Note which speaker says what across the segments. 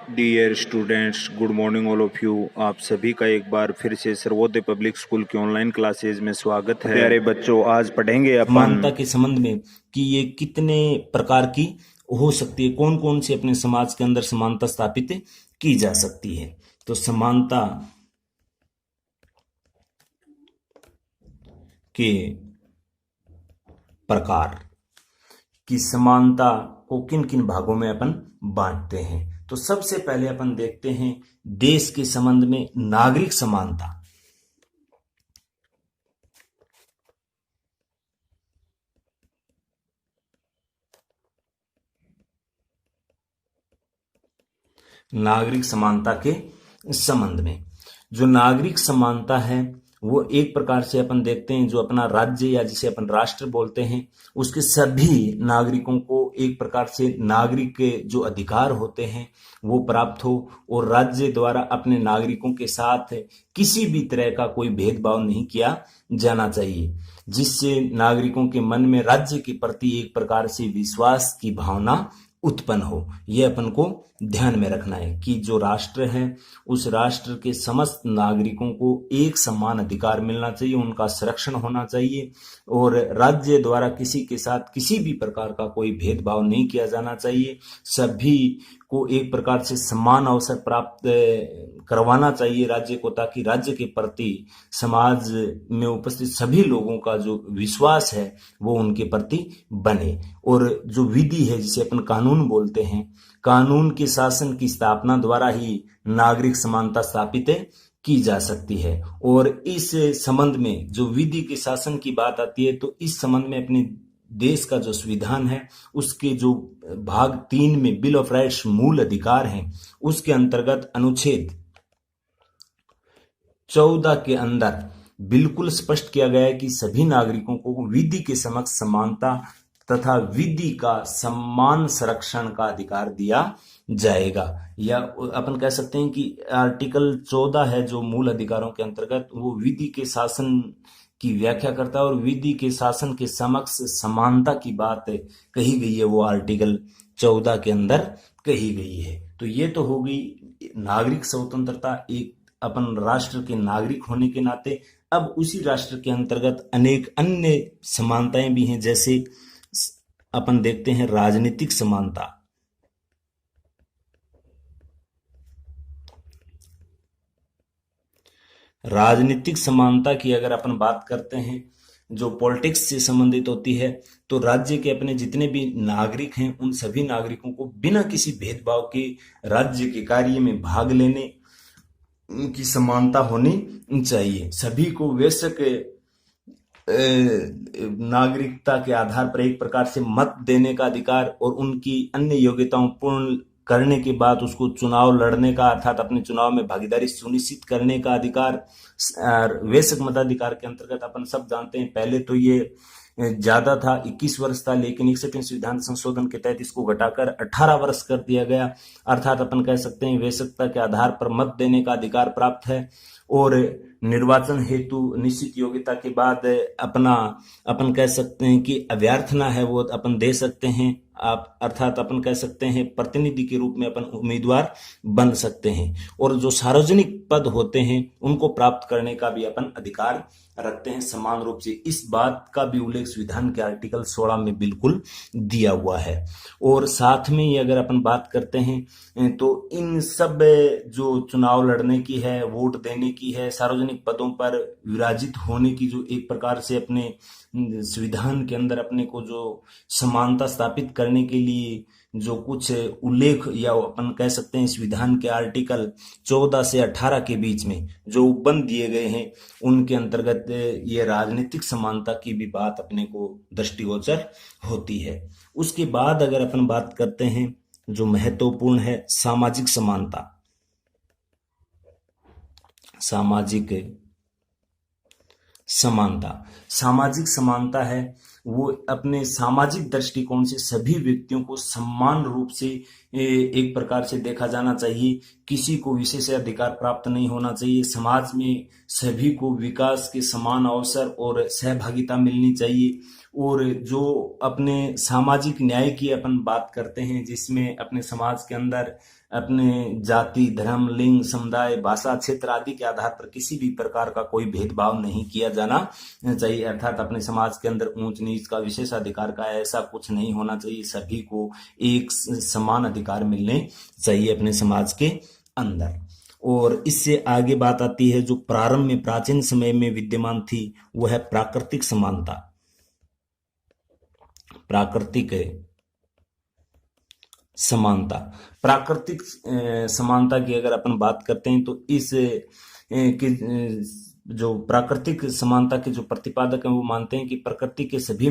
Speaker 1: Dear students, good morning all of you. आप सभी का एक बार फिर से सर्वोदय पब्लिक स्कूल की ऑनलाइन क्लासेज में स्वागत है। प्यारे बच्चों, आज पढ़ेंगे
Speaker 2: समानता
Speaker 1: अपन
Speaker 2: के संबंध में कि ये कितने प्रकार की हो सकती है, कौन कौन से अपने समाज के अंदर समानता स्थापित की जा सकती है। तो समानता के प्रकार की समानता को किन किन भागों में अपन बांटते हैं। तो सबसे पहले अपन देखते हैं देश के संबंध में नागरिक समानता। नागरिक समानता के संबंध में जो नागरिक समानता है वो एक प्रकार से अपन देखते हैं जो अपना राज्य या जिसे अपन राष्ट्र बोलते हैं उसके सभी नागरिकों को एक प्रकार से नागरिक के जो अधिकार होते हैं वो प्राप्त हो और राज्य द्वारा अपने नागरिकों के साथ किसी भी तरह का कोई भेदभाव नहीं किया जाना चाहिए, जिससे नागरिकों के मन में राज्य के प्रति एक प्रकार से विश्वास की भावना उत्पन्न हो। यह अपन को ध्यान में रखना है कि जो राष्ट्र है उस राष्ट्र के समस्त नागरिकों को एक समान अधिकार मिलना चाहिए, उनका संरक्षण होना चाहिए और राज्य द्वारा किसी के साथ किसी भी प्रकार का कोई भेदभाव नहीं किया जाना चाहिए। सभी को एक प्रकार से समान अवसर प्राप्त करवाना चाहिए राज्य को, ताकि राज्य के प्रति समाज में उपस्थित सभी लोगों का जो विश्वास है वो उनके प्रति बने। और जो विधि है जिसे अपन कानून बोलते हैं, कानून के शासन की स्थापना द्वारा ही नागरिक समानता स्थापित की जा सकती है। और इस संबंध में जो विधि के शासन की बात आती है तो इस संबंध में अपने देश का जो संविधान है उसके जो भाग 3 में बिल ऑफ राइट्स मूल अधिकार हैं उसके अंतर्गत अनुच्छेद 14 के अंदर बिल्कुल स्पष्ट किया गया है कि सभी नागरिकों को विधि के समक्ष समानता तथा विधि का समान संरक्षण का अधिकार दिया जाएगा। या अपन कह सकते हैं कि आर्टिकल 14 है जो मूल अधिकारों के अंतर्गत वो विधि के शासन की व्याख्या करता है और विधि के शासन के समक्ष समानता की बात कही गई है, वो आर्टिकल 14 के अंदर कही गई है। तो ये तो हो गई नागरिक स्वतंत्रता, एक अपन राष्ट्र के नागरिक होने के नाते। अब उसी राष्ट्र के अंतर्गत अनेक अन्य समानताएं भी हैं, जैसे अपन देखते हैं राजनीतिक समानता। राजनीतिक समानता की अगर अपन बात करते हैं जो पॉलिटिक्स से संबंधित होती है, तो राज्य के अपने जितने भी नागरिक हैं उन सभी नागरिकों को बिना किसी भेदभाव के राज्य के कार्य में भाग लेने की समानता होनी चाहिए। सभी को वैश्विक नागरिकता के आधार पर एक प्रकार से मत देने का अधिकार और उनकी अन्य योग्यताओं पूर्ण करने के बाद उसको चुनाव लड़ने का अर्थात अपने चुनाव में भागीदारी सुनिश्चित करने का अधिकार वैश्विक मताधिकार के अंतर्गत अपन सब जानते हैं। पहले तो ये ज्यादा था, 21 वर्ष था, लेकिन 61वें संविधान संशोधन के तहत इसको घटाकर 18 वर्ष कर दिया गया। अर्थात अपन कह सकते हैं वैश्विकता के आधार पर मत देने का अधिकार प्राप्त है और निर्वाचन हेतु निश्चित योग्यता के बाद अपन कह सकते हैं कि अभ्यर्थना है वो अपन दे सकते हैं। आप अर्थात अपन कह सकते हैं प्रतिनिधि के रूप में अपन उम्मीदवार बन सकते हैं और जो सार्वजनिक पद होते हैं उनको प्राप्त करने का भी अपन अधिकार रखते हैं समान रूप से। इस बात का भी उल्लेख संविधान के आर्टिकल 16 में बिल्कुल दिया हुआ है। और साथ में ही अगर अपन बात करते हैं तो इन सब जो चुनाव लड़ने की है, वोट देने की है, सार्वजनिक पदों पर विराजित होने की जो एक प्रकार से अपने संविधान के अंदर अपने को जो समानता स्थापित करने के लिए जो कुछ उल्लेख या अपन कह सकते हैं संविधान के आर्टिकल 14 से 18 के बीच में जो उपबंध दिए गए हैं उनके अंतर्गत ये राजनीतिक समानता की भी बात अपने को दृष्टिगोचर होती है। उसके बाद अगर अपन बात करते हैं जो महत्वपूर्ण है सामाजिक समानता। सामाजिक समानता है वो अपने सामाजिक दृष्टिकोण से सभी व्यक्तियों को समान रूप से एक प्रकार से देखा जाना चाहिए। किसी को विशेष अधिकार प्राप्त नहीं होना चाहिए। समाज में सभी को विकास के समान अवसर और सहभागिता मिलनी चाहिए और जो अपने सामाजिक न्याय की अपन बात करते हैं, जिसमें अपने समाज के अंदर अपने जाति, धर्म, लिंग, समुदाय, भाषा, क्षेत्र आदि के आधार पर किसी भी प्रकार का कोई भेदभाव नहीं किया जाना चाहिए। अर्थात अपने समाज के अंदर ऊंच नीच का, विशेष अधिकार का ऐसा कुछ नहीं होना चाहिए। सभी को एक समान अधिकार मिलने चाहिए अपने समाज के अंदर। और इससे आगे बात आती है जो प्रारंभ में प्राचीन समय में विद्यमान थी, वो है प्राकृतिक समानता। प्राकृतिक समानता, प्राकृतिक समानता की अगर अपन बात करते हैं तो इस कि जो प्राकृतिक समानता के जो प्रतिपादक हैं वो मानते हैं कि प्रकृति के सभी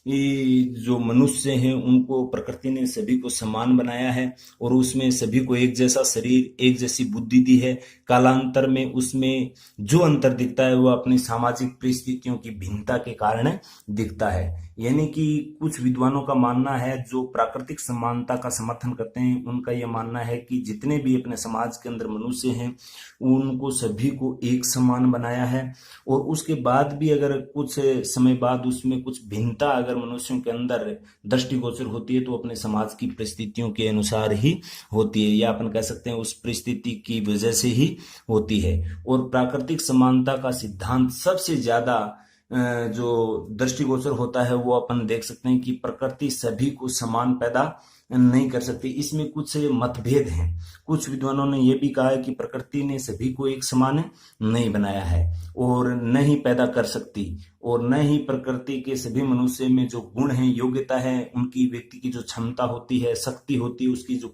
Speaker 2: जो मनुष्य हैं उनको प्रकृति ने सभी को समान बनाया है और उसमें सभी को एक जैसा शरीर, एक जैसी बुद्धि दी है। कालांतर में उसमें जो अंतर दिखता है वो अपनी सामाजिक परिस्थितियों की भिन्नता के कारण दिखता है। यानी कि कुछ विद्वानों का मानना है जो प्राकृतिक समानता का समर्थन करते हैं, उनका यह मानना है कि जितने भी अपने समाज के अंदर मनुष्य हैं उनको सभी को एक समान बनाया है और उसके बाद भी अगर कुछ समय बाद उसमें कुछ भिन्नता अगर मनुष्यों के अंदर दृष्टिगोचर होती है तो अपने समाज की परिस्थितियों के अनुसार ही होती है, या अपन कह सकते हैं उस परिस्थिति की वजह से ही होती है। और प्राकृतिक समानता का सिद्धांत सबसे ज्यादा जो दृष्टिगोचर होता है वो अपन देख सकते हैं कि प्रकृति सभी को समान पैदा नहीं कर सकती। इसमें कुछ मतभेद हैं। कुछ विद्वानों ने यह भी कहा है कि प्रकृति ने सभी को एक समान नहीं बनाया है और न ही पैदा कर सकती, और न ही प्रकृति के सभी मनुष्य में जो गुण हैं, योग्यता है, उनकी व्यक्ति की जो क्षमता होती है, शक्ति होती है, उसकी जो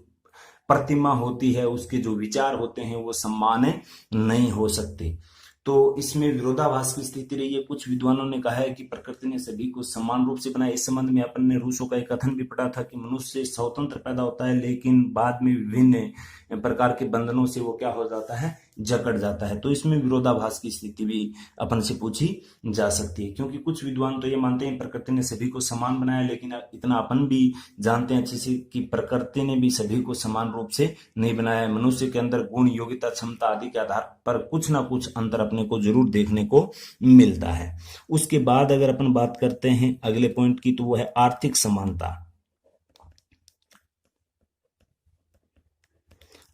Speaker 2: प्रतिमा होती है, उसके जो विचार होते हैं वो समान नहीं हो सकते। तो इसमें विरोधाभास की स्थिति रही है। कुछ विद्वानों ने कहा है कि प्रकृति ने सभी को समान रूप से बनाया। इस संबंध में अपन ने रूसो का एक कथन भी पढ़ा था कि मनुष्य स्वतंत्र पैदा होता है लेकिन बाद में विभिन्न प्रकार के बंधनों से वो क्या हो जाता है, जकड़ जाता है। तो इसमें विरोधाभास की स्थिति भी अपन से पूछी जा सकती है, क्योंकि कुछ विद्वान तो ये मानते हैं प्रकृति ने सभी को समान बनाया, लेकिन इतना अपन भी जानते हैं अच्छे से कि प्रकृति ने भी सभी को समान रूप से नहीं बनाया है। मनुष्य के अंदर गुण, योग्यता, क्षमता आदि के आधार पर कुछ ना कुछ अंतर अपने को जरूर देखने को मिलता है। उसके बाद अगर अपन बात करते हैं अगले पॉइंट की, तो वो है आर्थिक समानता।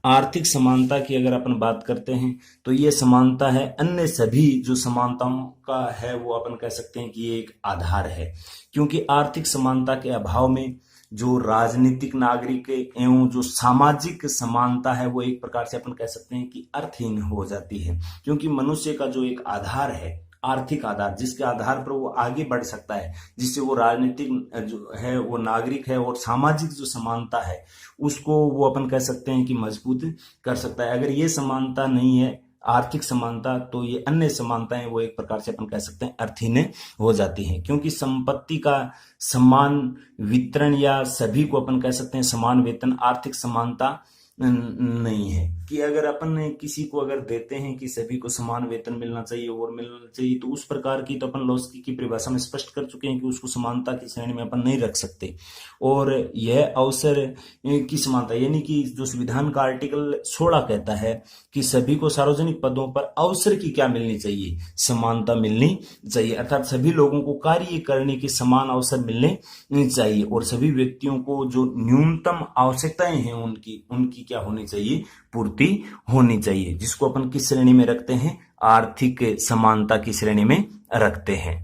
Speaker 2: आर्थिक समानता की अगर अपन बात करते हैं तो ये समानता है अन्य सभी जो समानताओं का है, वो अपन कह सकते हैं कि ये एक आधार है, क्योंकि आर्थिक समानता के अभाव में जो राजनीतिक, नागरिक एवं जो सामाजिक समानता है वो एक प्रकार से अपन कह सकते हैं कि अर्थहीन हो जाती है। क्योंकि मनुष्य का जो एक आधार है, आर्थिक आधार, जिसके आधार पर वो आगे बढ़ सकता है, जिससे वो राजनीतिक जो है वो नागरिक है, और सामाजिक जो समानता है उसको वो अपन कह सकते हैं कि मजबूत कर सकता है। अगर ये समानता नहीं है, आर्थिक समानता, तो ये अन्य समानताएं वो एक प्रकार से अपन कह सकते हैं अर्थहीन हो जाती हैं। क्योंकि संपत्ति का समान वितरण या सभी को अपन कह सकते हैं समान वेतन, आर्थिक समानता नहीं है। कि अगर अपन ने किसी को अगर देते हैं कि सभी को समान वेतन मिलना चाहिए और मिलना चाहिए, तो उस प्रकार की तो अपन लॉस्की की परिभाषा में स्पष्ट कर चुके हैं कि उसको समानता की श्रेणी में अपन नहीं रख सकते। और यह अवसर की समानता, यानी कि जो संविधान का आर्टिकल 16 कहता है कि सभी को सार्वजनिक पदों पर अवसर की क्या मिलनी चाहिए, समानता मिलनी चाहिए। अर्थात सभी लोगों को कार्य करने के समान अवसर मिलने चाहिए और सभी व्यक्तियों को जो न्यूनतम आवश्यकताएं हैं उनकी क्या होनी चाहिए, पूर्ति होनी चाहिए, जिसको अपन किस श्रेणी में रखते हैं, आर्थिक समानता की श्रेणी में रखते हैं।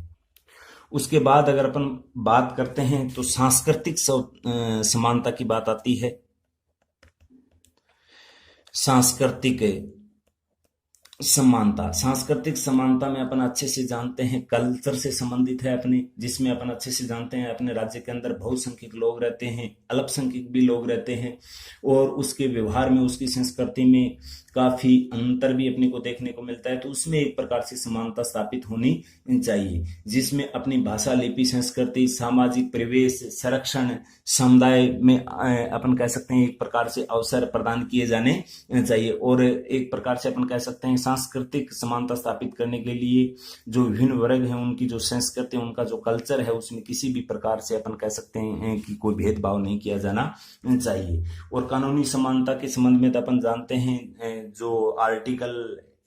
Speaker 2: उसके बाद अगर अपन बात करते हैं तो सांस्कृतिक समानता की बात आती है। सांस्कृतिक समानता में अपन अच्छे से जानते हैं कल्चर से संबंधित है अपने, जिसमें अपन अच्छे से जानते हैं अपने राज्य के अंदर बहुसंख्यक लोग रहते हैं, अल्पसंख्यक भी लोग रहते हैं, और उसके व्यवहार में, उसकी संस्कृति में काफी अंतर भी अपने को देखने को मिलता है। तो उसमें एक प्रकार से समानता स्थापित होनी चाहिए, जिसमें अपनी भाषा, लिपि, संस्कृति, सामाजिक परिवेश, संरक्षण, समुदाय में अपन कह सकते हैं एक प्रकार से अवसर प्रदान किए जाने चाहिए। और एक प्रकार से अपन कह सकते हैं सांस्कृतिक समानता स्थापित करने के लिए जो विभिन्न वर्ग हैं उनकी जो संस्कृति, उनका जो कल्चर है, उसमें किसी भी प्रकार से अपन कह सकते हैं कि कोई भेदभाव नहीं किया जाना चाहिए। और कानूनी समानता के संबंध में तो अपन जानते हैं जो आर्टिकल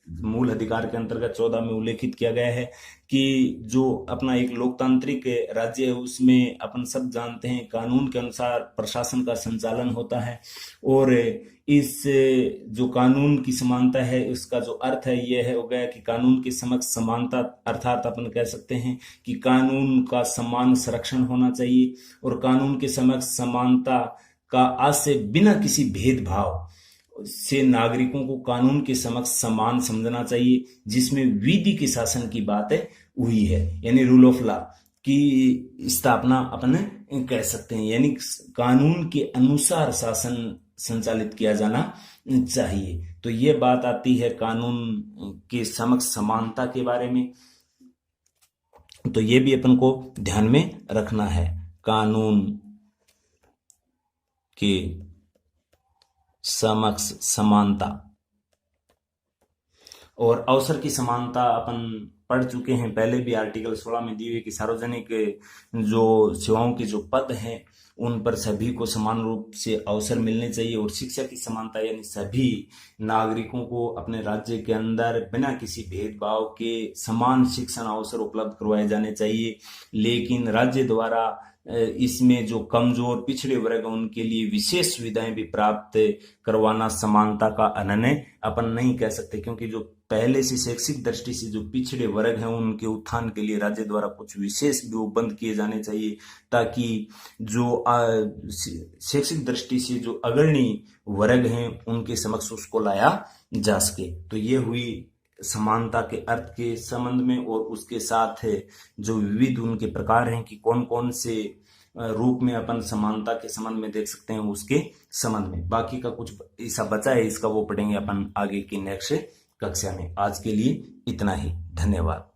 Speaker 2: मूल अधिकार के अंतर्गत 14 में उल्लेखित किया गया है कि जो अपना एक लोकतांत्रिक राज्य है उसमें अपन सब जानते हैं कानून के अनुसार प्रशासन का संचालन होता है। और इस जो कानून की समानता है उसका जो अर्थ है यह है हो गया कि कानून के समक्ष समानता, अर्थात अपन कह सकते हैं कि कानून का समान संरक्षण होना चाहिए और कानून के समक्ष समानता का आशय बिना किसी भेदभाव से नागरिकों को कानून के समक्ष समान समझना चाहिए, जिसमें विधि के शासन की बात हुई है, यानी रूल ऑफ लॉ की स्थापना अपन कह सकते हैं, यानी कानून के अनुसार शासन संचालित किया जाना चाहिए। तो ये बात आती है कानून के समक्ष समानता के बारे में। तो ये भी अपन को ध्यान में रखना है, कानून के समक्ष समानता। और अवसर की समानता अपन पढ़ चुके हैं पहले भी, आर्टिकल 16 में दी हुई कि सार्वजनिक जो सेवाओं के जो पद हैं उन पर सभी को समान रूप से अवसर मिलने चाहिए। और शिक्षा की समानता यानी सभी नागरिकों को अपने राज्य के अंदर बिना किसी भेदभाव के समान शिक्षण अवसर उपलब्ध करवाए जाने चाहिए। लेकिन राज्य द्वारा इसमें जो कमजोर पिछड़े वर्ग उनके लिए विशेष सुविधाएं भी प्राप्त करवाना समानता का अनन्य अपन नहीं कह सकते, क्योंकि जो पहले से शैक्षिक दृष्टि से जो पिछड़े वर्ग हैं उनके उत्थान के लिए राज्य द्वारा कुछ विशेष भी उपबंध किए जाने चाहिए, ताकि जो शैक्षिक दृष्टि से जो अग्रणी वर्ग हैं उनके समक्ष उसको लाया जा सके। तो ये हुई समानता के अर्थ के संबंध में, और उसके साथ जो विविध उनके प्रकार हैं कि कौन कौन से रूप में अपन समानता के संबंध में देख सकते हैं उसके संबंध में। बाकी का कुछ ऐसा बचा है इसका वो पढ़ेंगे अपन आगे की नेक्स्ट कक्षा में। आज के लिए इतना ही, धन्यवाद।